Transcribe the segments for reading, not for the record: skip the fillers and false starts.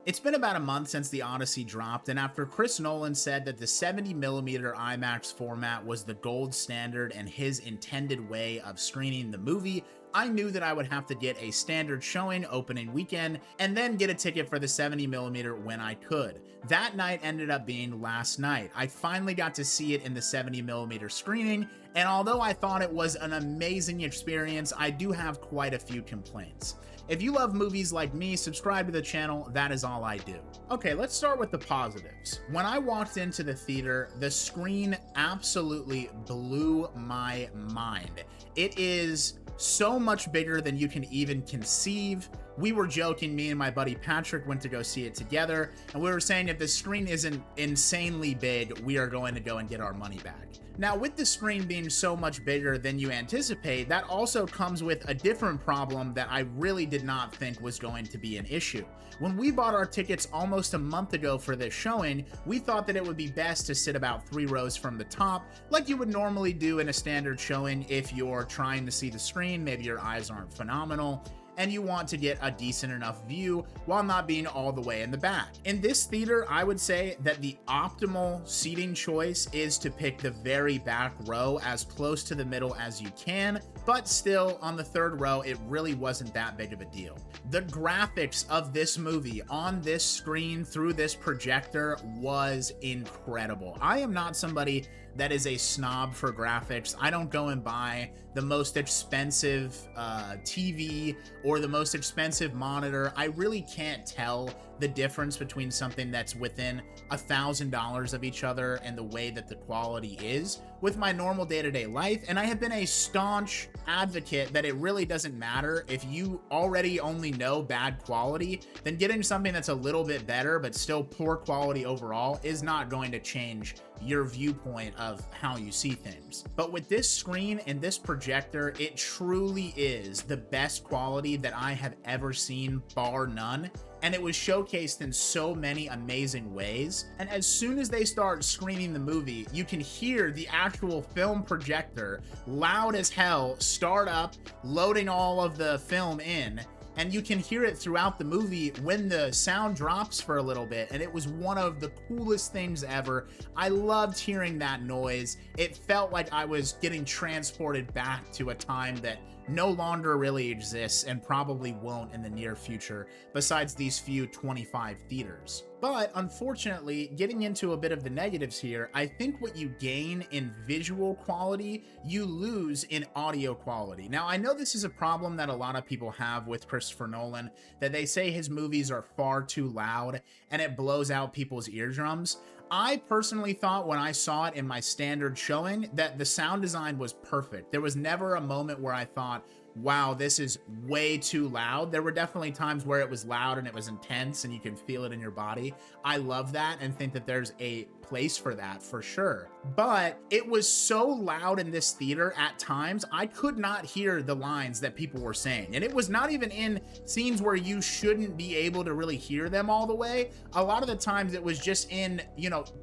It's been about a month since the Odyssey dropped, and after Chris Nolan said that the 70mm IMAX format was the gold standard and his intended way of screening the movie, I knew that I would have to get a standard showing opening weekend and then get a ticket for the 70mm when I could. That night ended up being last night. I finally got to see it in the 70mm screening, and although I thought it was an amazing experience, I do have quite a few complaints. If you love movies like me, subscribe to the channel, that is all I do. Okay, let's start with the positives. When I walked into the theater, the screen absolutely blew my mind. It is so much bigger than you can even conceive. We were joking, me and my buddy Patrick went to go see it together, and we were saying if the screen isn't insanely big, we are going to go and get our money back. Now, with the screen being so much bigger than you anticipate, that also comes with a different problem that I really did not think was going to be an issue. When we bought our tickets almost a month ago for this showing, we thought that it would be best to sit about 3 rows from the top, like you would normally do in a standard showing if you're trying to see the screen, maybe your eyes aren't phenomenal, and you want to get a decent enough view while not being all the way in the back. In this theater, I would say that the optimal seating choice is to pick the very back row as close to the middle as you can, but still on the 3rd row, it really wasn't that big of a deal. The graphics of this movie on this screen through this projector was incredible. I am not somebody that is a snob for graphics. I don't go and buy the most expensive TV or the most expensive monitor. I really can't tell the difference between something that's within $1,000 of each other and the way that the quality is with my normal day-to-day life. And I have been a staunch advocate that it really doesn't matter if you already only know bad quality, then getting something that's a little bit better but still poor quality overall is not going to change your viewpoint of how you see things. But with this screen and this projector, it truly is the best quality that I have ever seen, bar none. And it was showcased in so many amazing ways. And as soon as they start screening the movie, you can hear the actual film projector loud as hell start up, loading all of the film in. And you can hear it throughout the movie when the sound drops for a little bit, and it was one of the coolest things ever. I loved hearing that noise. It felt like I was getting transported back to a time that no longer really exists and probably won't in the near future, besides these few 25 theaters. But unfortunately, getting into a bit of the negatives here, I think what you gain in visual quality, you lose in audio quality. Now, I know this is a problem that a lot of people have with Christopher Nolan, that they say his movies are far too loud and it blows out people's eardrums. I personally thought when I saw it in my standard showing that the sound design was perfect. There was never a moment where I thought, wow, this is way too loud. There were definitely times where it was loud and it was intense and you can feel it in your body. I love that and think that there's a place for that for sure. But it was so loud in this theater at times, I could not hear the lines that people were saying. And it was not even in scenes where you shouldn't be able to really hear them all the way. A lot of the times it was just in,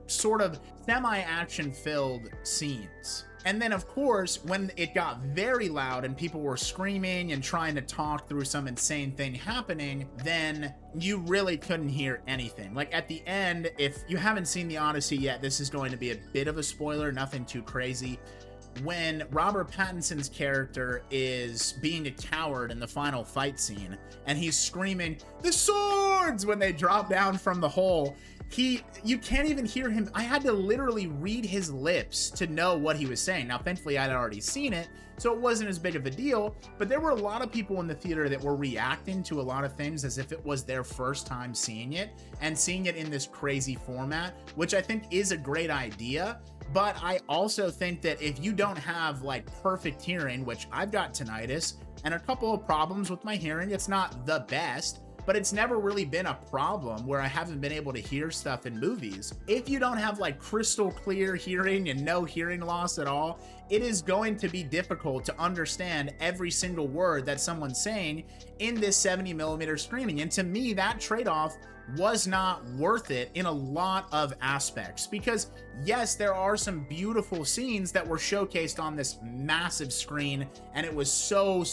sort of semi-action filled scenes. And then, of course, when it got very loud and people were screaming and trying to talk through some insane thing happening, then you really couldn't hear anything. Like at the end, if you haven't seen the Odyssey yet, this is going to be a bit of a spoiler, nothing too crazy. When Robert Pattinson's character is being a coward in the final fight scene, and he's screaming, "The swords!" when they drop down from the hole, you can't even hear him. I had to literally read his lips to know what he was saying. Now, thankfully, I'd already seen it, so it wasn't as big of a deal, but there were a lot of people in the theater that were reacting to a lot of things as if it was their first time seeing it, and seeing it in this crazy format, which I think is a great idea. But I also think that if you don't have like perfect hearing, which I've got tinnitus and a couple of problems with my hearing, it's not the best, but it's never really been a problem where I haven't been able to hear stuff in movies. If you don't have like crystal clear hearing and no hearing loss at all, it is going to be difficult to understand every single word that someone's saying in this 70mm screening. And to me, that trade-off was not worth it in a lot of aspects, because yes, there are some beautiful scenes that were showcased on this massive screen, and it was so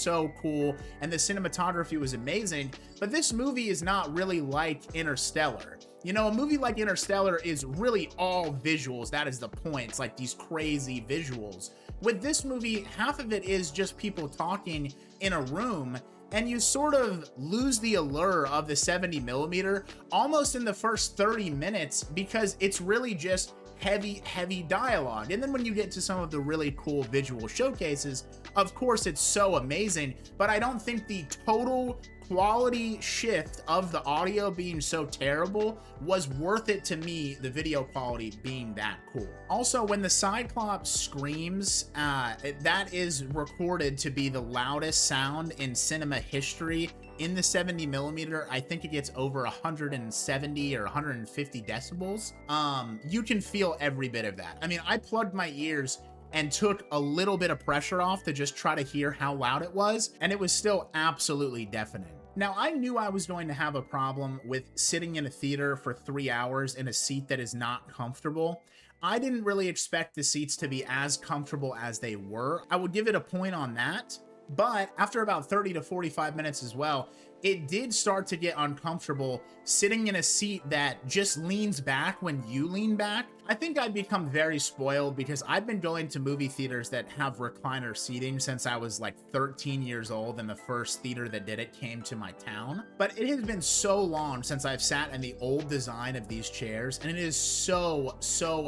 cool, and the cinematography was amazing, but this movie is not really like Interstellar. You know, a movie like Interstellar is really all visuals. That is the point. It's like these crazy visuals. With this movie, half of it is just people talking in a room, and you sort of lose the allure of the 70mm almost in the first 30 minutes, because it's really just heavy dialogue. And then when you get to some of the really cool visual showcases, of course it's so amazing, but I don't think the total quality shift of the audio being so terrible was worth it to me, the video quality being that cool. Also, when the Cyclops screams, that is recorded to be the loudest sound in cinema history. In the 70mm, I think it gets over 170 or 150 decibels. You can feel every bit of that. I mean, I plugged my ears and took a little bit of pressure off to just try to hear how loud it was, and it was still absolutely deafening. Now, I knew I was going to have a problem with sitting in a theater for 3 hours in a seat that is not comfortable. I didn't really expect the seats to be as comfortable as they were. I would give it a point on that, but after about 30 to 45 minutes as well, it did start to get uncomfortable sitting in a seat that just leans back when you lean back. I think I've become very spoiled because I've been going to movie theaters that have recliner seating since I was like 13 years old, and the first theater that did it came to my town. But it has been so long since I've sat in the old design of these chairs, and it is so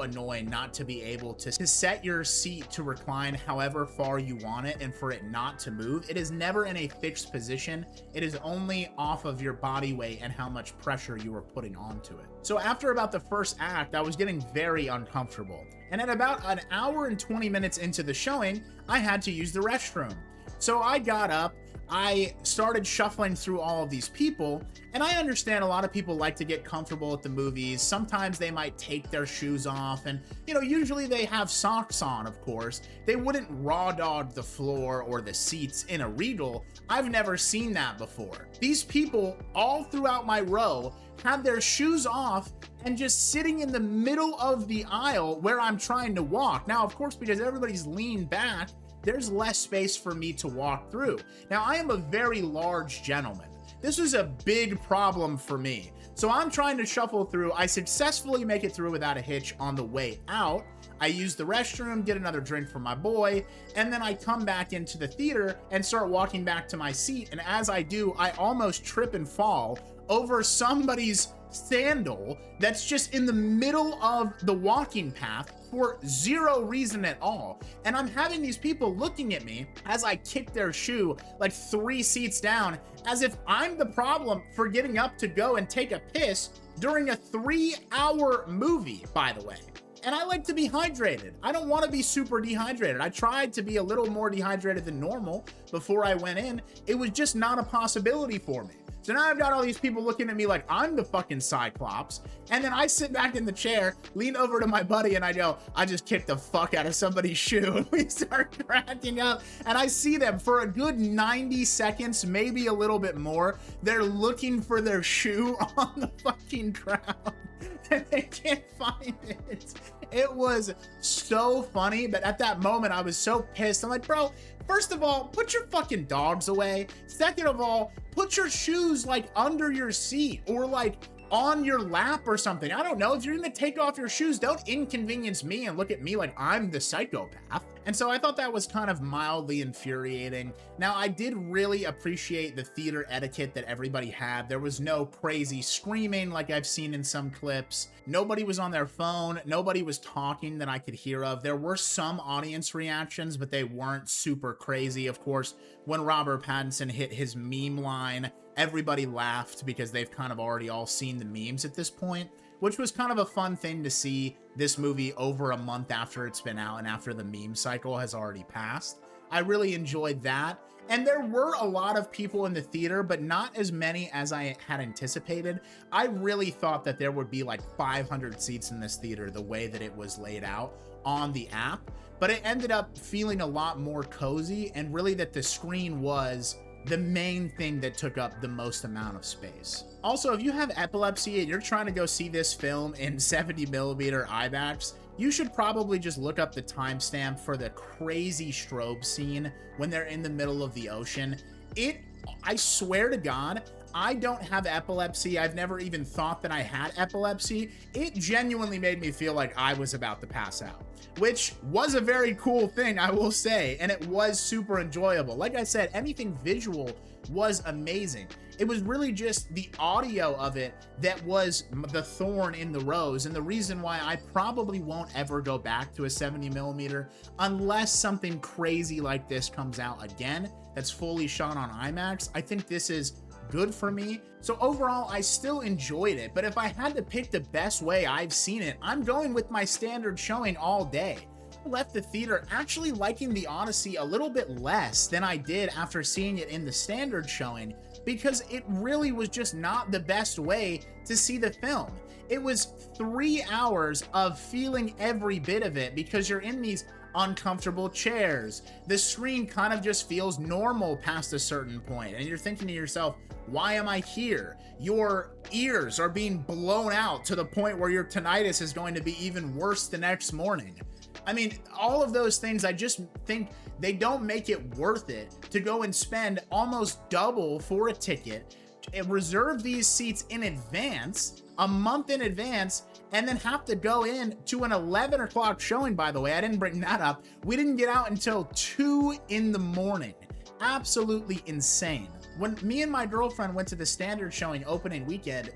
annoying not to be able to set your seat to recline however far you want it and for it not to move. It is never in a fixed position. It is only off of your body weight and how much pressure you are putting onto it. So after about the first act, I was getting very uncomfortable. And at about an hour and 20 minutes into the showing, I had to use the restroom. So I got up, I started shuffling through all of these people, and I understand a lot of people like to get comfortable at the movies. Sometimes they might take their shoes off, and usually they have socks on, of course. They wouldn't raw dog the floor or the seats in a Regal. I've never seen that before. These people all throughout my row had their shoes off and just sitting in the middle of the aisle where I'm trying to walk. Now, of course, because everybody's leaned back, there's less space for me to walk through. Now, I am a very large gentleman. This is a big problem for me. So I'm trying to shuffle through. I successfully make it through without a hitch on the way out. I use the restroom, get another drink for my boy, and then I come back into the theater and start walking back to my seat. And as I do, I almost trip and fall over somebody's sandal that's just in the middle of the walking path for zero reason at all. And I'm having these people looking at me as I kick their shoe like 3 seats down, as if I'm the problem for getting up to go and take a piss during a 3-hour movie, by the way. And I like to be hydrated. I don't want to be super dehydrated. I tried to be a little more dehydrated than normal before I went in. It was just not a possibility for me. So now I've got all these people looking at me like I'm the fucking Cyclops. And then I sit back in the chair, lean over to my buddy, and I go, I just kicked the fuck out of somebody's shoe. And we start cracking up. And I see them for a good 90 seconds, maybe a little bit more. They're looking for their shoe on the fucking ground. And they can't find it. It was so funny, but at that moment I was so pissed. I'm like, bro, first of all, put your fucking dogs away. Second of all, put your shoes like under your seat or like on your lap or something. I don't know. If you're gonna take off your shoes, don't inconvenience me and look at me like I'm the psychopath. And so I thought that was kind of mildly infuriating. Now, I did really appreciate the theater etiquette that everybody had. There was no crazy screaming like I've seen in some clips. Nobody was on their phone. Nobody was talking that I could hear of. There were some audience reactions, but they weren't super crazy. Of course, when Robert Pattinson hit his meme line, everybody laughed because they've kind of already all seen the memes at this point, which was kind of a fun thing to see this movie over a month after it's been out and after the meme cycle has already passed. I really enjoyed that. And there were a lot of people in the theater, but not as many as I had anticipated. I really thought that there would be like 500 seats in this theater the way that it was laid out on the app, but it ended up feeling a lot more cozy, and really that the screen was the main thing that took up the most amount of space. Also, if you have epilepsy and you're trying to go see this film in 70mm IMAX, you should probably just look up the timestamp for the crazy strobe scene when they're in the middle of the ocean. I swear to God, I don't have epilepsy. I've never even thought that I had epilepsy. It genuinely made me feel like I was about to pass out, which was a very cool thing, I will say, and it was super enjoyable. Like I said, anything visual was amazing. It was really just the audio of it that was the thorn in the rose, and the reason why I probably won't ever go back to a 70mm unless something crazy like this comes out again that's fully shot on IMAX. I think this is good for me. So overall, I still enjoyed it, but if I had to pick the best way I've seen it, I'm going with my standard showing all day. I left the theater actually liking the Odyssey a little bit less than I did after seeing it in the standard showing, because it really was just not the best way to see the film. It was 3 hours of feeling every bit of it because you're in these uncomfortable chairs. The screen kind of just feels normal past a certain point, and you're thinking to yourself, why am I here? Your ears are being blown out to the point where your tinnitus is going to be even worse the next morning. I mean, all of those things, I just think they don't make it worth it to go and spend almost double for a ticket, and reserve these seats in advance, a month in advance, and then have to go in to an 11 o'clock showing. By the way, I didn't bring that up. We didn't get out until 2 in the morning. Absolutely insane. When me and my girlfriend went to the standard showing opening weekend,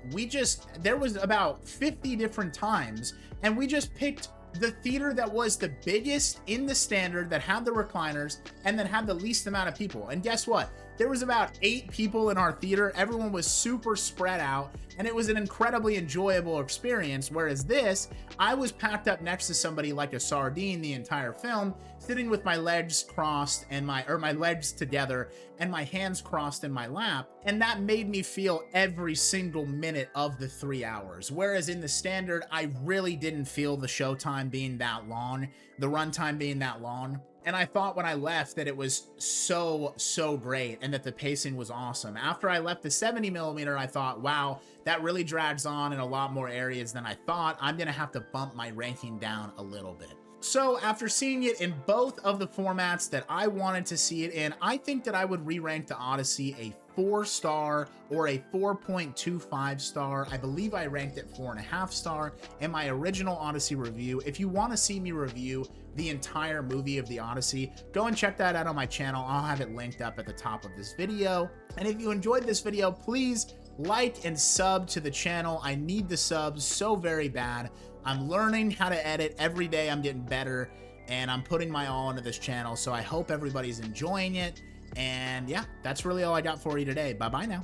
there was about 50 different times, and we just picked the theater that was the biggest in the standard, that had the recliners, and that had the least amount of people. And guess what? There was about 8 people in our theater. Everyone was super spread out, and it was an incredibly enjoyable experience. Whereas this, I was packed up next to somebody like a sardine the entire film, sitting with my legs crossed and my legs together and my hands crossed in my lap, and that made me feel every single minute of the 3 hours. Whereas in the standard, I really didn't feel the showtime being that long, the runtime being that long. And I thought when I left that it was so great and that the pacing was awesome. After I left the 70mm, I thought, wow, that really drags on in a lot more areas than I thought. I'm gonna have to bump my ranking down a little bit. So after seeing it in both of the formats that I wanted to see it in, I think that I would re-rank the Odyssey a 4-star or a 4.25 star. I believe I ranked it 4.5 star in my original Odyssey review. If you want to see me review the entire movie of the Odyssey, go and check that out on my channel. I'll have it linked up at the top of this video. And if you enjoyed this video, please like and sub to the channel. I need the subs so very bad. I'm learning how to edit every day. I'm getting better, and I'm putting my all into this channel. So I hope everybody's enjoying it. And yeah, that's really all I got for you today. Bye-bye now.